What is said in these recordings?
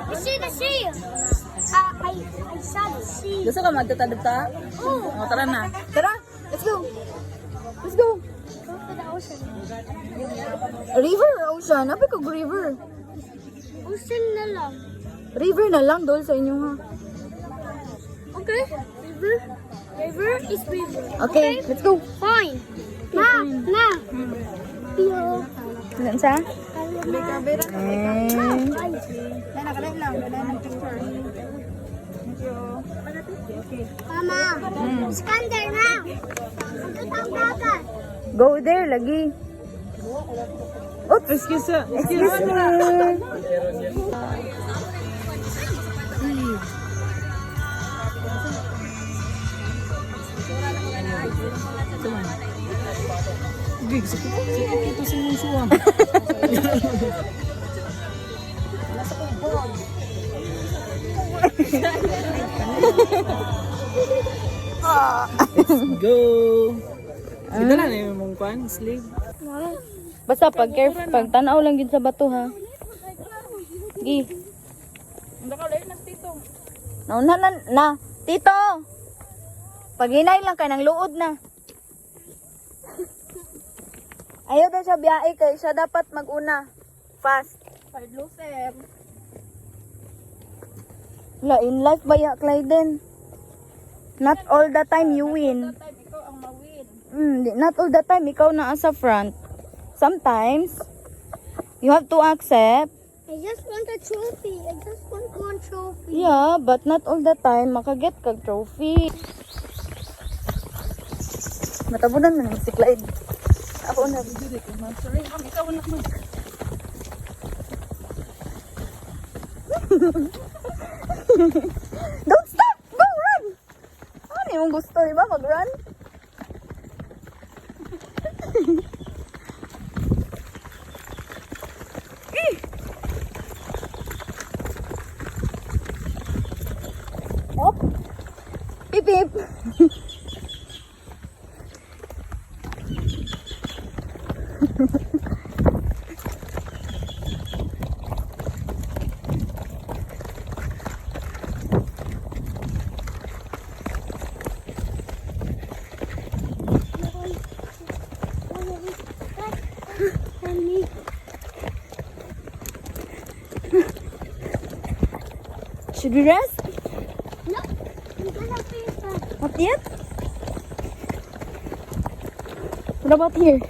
You see the sea? I saw the sea. Gusto ka magtata-data? Oh, O, tara na. Tara, let's go. Let's go. go to the ocean. River or ocean? Abi kog river. Ocean na lang. River na lang dol sa inyo ha. Okay. River. River is river. Okay, let's go. Fine. Ma. Yo. Saan sa? Mama. Skander na. Ang dagat. Go there lagi. Oops, excuse me. Gig, sakit ito sa mong suwam. Let's go. Ito na yung mong kwan, slave. Basta pag careful, pag tanaw lang gid sa bato ha. Gi. Nauna na. Tito. Paghinay lang kay nang luod na. Ayaw daw siya biyahe kay siya dapat maguna. Fast. La, in life ba ya, Clyden? Not all the time you win. Not all the time ikaw na sa front. Sometimes, you have to accept. I just want a trophy. I just want one trophy. Yeah, but not all the time makaget kag trophy. Matabunan man si Clyde. Ako na. Don't stop! Go, run! Ano yung gusto, di ba? Mag-run? Oh! Pip, pip! Should we rest? No, I'm gonna finish that. Not yet? What about here?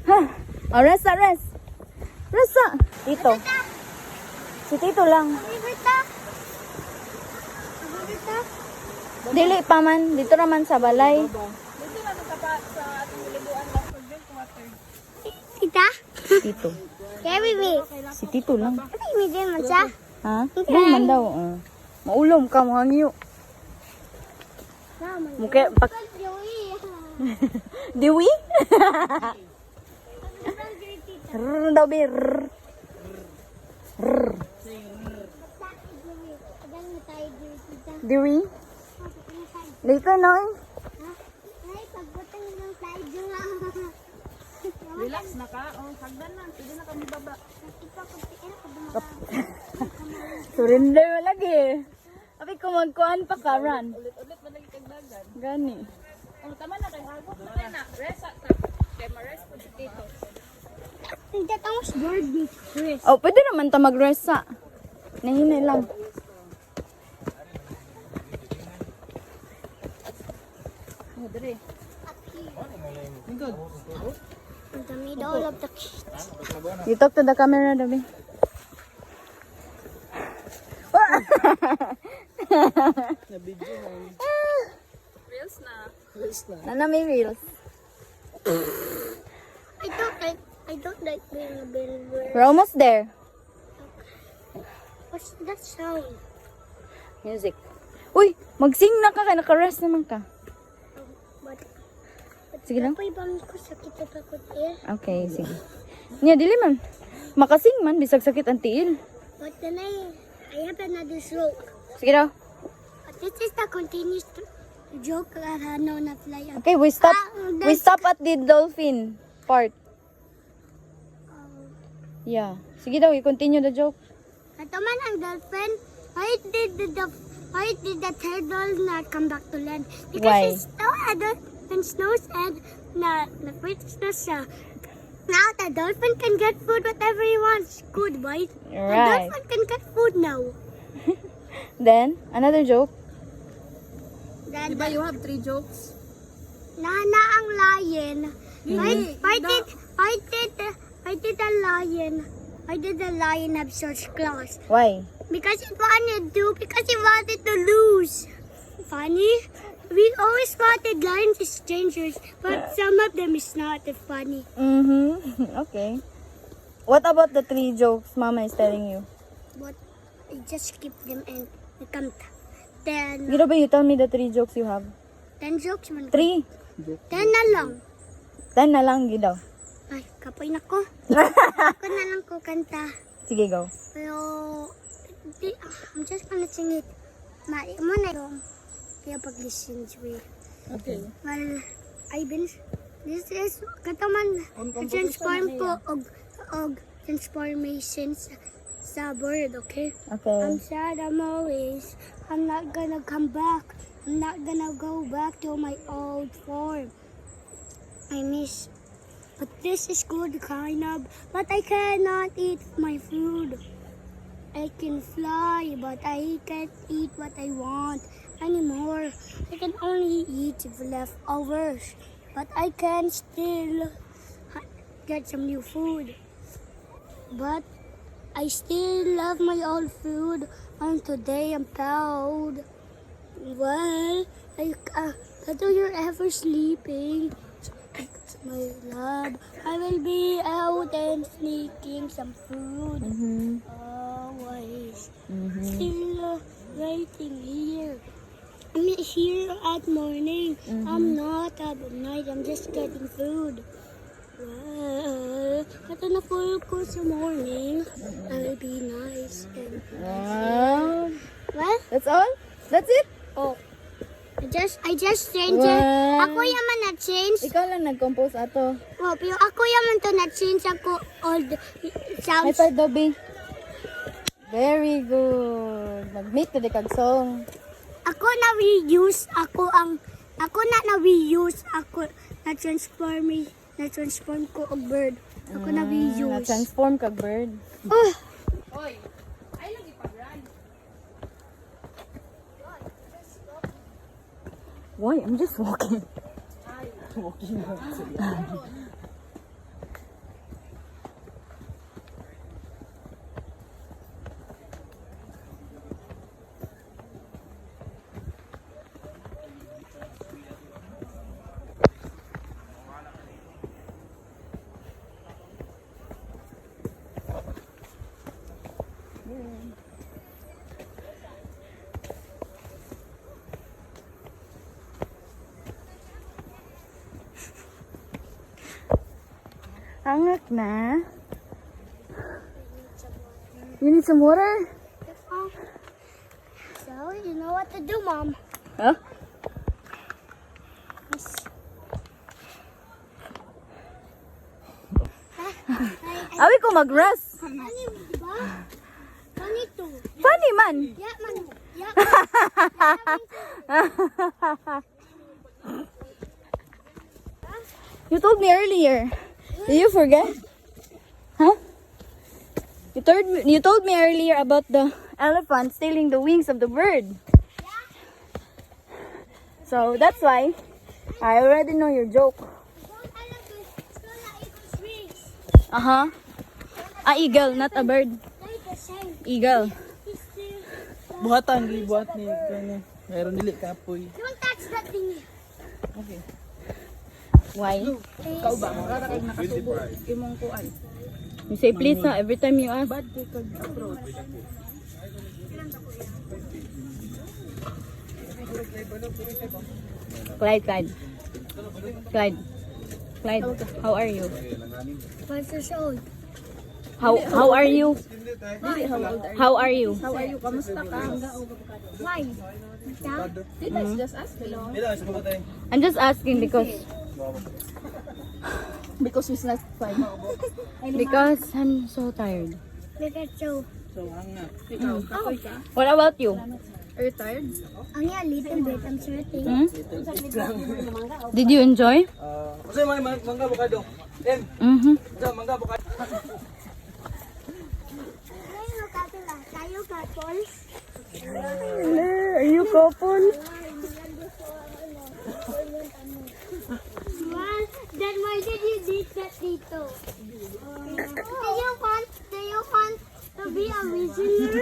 Huh? Oh, rest. Rest. Tito. Si Tito lang. Rivita. Dili pa man. Dito naman sa balay. Tita? Tito. Carry me. Si Tito lang. Carry me din man siya. Ha? Yan man daw. Maulom ka, mga ngiyo. Mukha, Diwi? Rrrr daw, be. Rrrr. Rrrr. Diwi? Dito, no? Relax na ka. Oh, hagdan na. Pwede na kami baba. Surrender mo lagi. Abi ko magkuhan pa ka, run. Ulit na lagi kagdagan. Gani. Oh, tama na kay Hagos na tayo na. Rest at kay ma-rest po si Tito. That was Jordan. Chris. Oh, pwede naman ta mag-rest sa. Nahinay lang. Oh, dire. Good. In the middle of the kids. You talk to the camera, Dabi. Na video mo. Reels na. Reels na. Nana may reels. I don't like being a believer. We're almost there. What's that sound? Music. Uy, mag-sing na ka, kaya naka-rest naman ka. But Sige lang. apoy bang ko sakit sa takot eh. Okay, sige. Nya, dili man. Makasing man, bisag sakit ang tiil. But then I have another stroke. Sige daw. But this is the continuous joke that I know not fly out. Okay, we stop at the dolphin part. Yeah. Sige daw, i-continue the joke. Ito man ang dolphin. Why did the turtle not come back to land? Because Why? it's so and snow's and the British siya. Now the dolphin can get food whatever he wants. Good, right? The Right. dolphin can get food now. Then, another joke. Then, Diba you have 3 jokes? na ang lion. Why did the lion have such claws? Why? Because he wanted to lose. Funny? We always wanted lions as strangers, but some of them is not funny. Mm-hmm. Okay. What about the 3 jokes Mama is telling you? But I just keep them and come. Then, Gino ba, you tell me the 3 jokes you have? 10 jokes man. 3. 10 na lang. 10 na lang, Gidaw. Ay, kapoy na ko. Ako na lang ko kanta. Sige, go. Pero, I'm just gonna sing it. Mali mo na yung kaya pag-listen to it. Okay. Well, this is kataman transform ko og transformations sa bird, okay? Okay. I'm sad, I'm not gonna come back. I'm not gonna go back to my old form. But this is good kind of, but I cannot eat my food. I can fly, but I can't eat what I want anymore. I can only eat leftovers, but I can still get some new food. But I still love my old food, and today I'm proud. Well, until you're ever sleeping, my love, I will be out and sneaking some food. Mm-hmm. Always. Mm-hmm. Still waiting here. I'm here at morning. I'm not at night. I'm just getting food. Well, ito na full ko sa morning. I will be nice and Wow. well, That's all? That's it? oh. I just changed it. Wow. Ako yaman na change. Ikaw lang nag-compose ato. Oh, pero ako yaman to na change ako old High sounds. five, Dobby. Very good. Nag-make to the kag song. Ako na reuse ako na transform ko og bird. Ako na reuse. Na-transform kag bird. Oh, Oy, ay lagi pag-run. Why? I'm just walking. Hangak na. You need some water? so you know what to do, Mom. Huh? Awi ko mag-rest. Funny ba? Funny too. Funny man. Yeah, man. Yeah. You told me earlier. Did you forget? Huh? You told me earlier about the elephant stealing the wings of the bird. So that's why I already know your joke. Uh-huh. A eagle, not a bird. Eagle. Buhatan, gibuhat ni kani. Meron dili kapoy. Don't touch that thing. Okay. Why? Ikaw ba? Para kay nakasubo imong kuan. You say please na every time you ask. Bad kay kag approach. Clyde, how are you? 5 years old. How are you? How are you? How are you? Kamusta ka? Why? Yeah? Let's just ask hello. I'm just asking because Because we slept 5. Because I'm so tired. Look at you. Ikaw, kapoy ka? What about you? Are you tired? Ang yan, little bit. I'm sweating. Hmm? Did you enjoy? Kasi mangga avocado. Mm-hmm. Mangga avocado. Hey, look at that. Tayo couples. Are you couple? Well, then why did you do that dito? Do you want to be a whistler?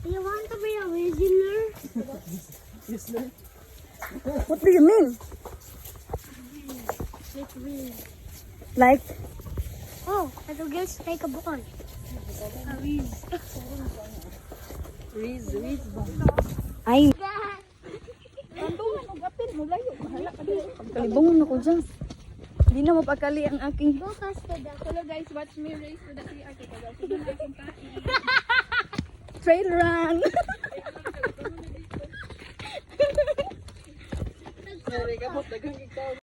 Do you want to be a whistler? What do you mean? Like, Oh, I will just take a ball. A whiz. ay, God. kalibungan ako dyan. Hindi na mapakali ang aking Bukas ka daw. Hello guys, watch me race to the CR. Ito na aking kain. trail run. Sorry, kapot dagang ikaw.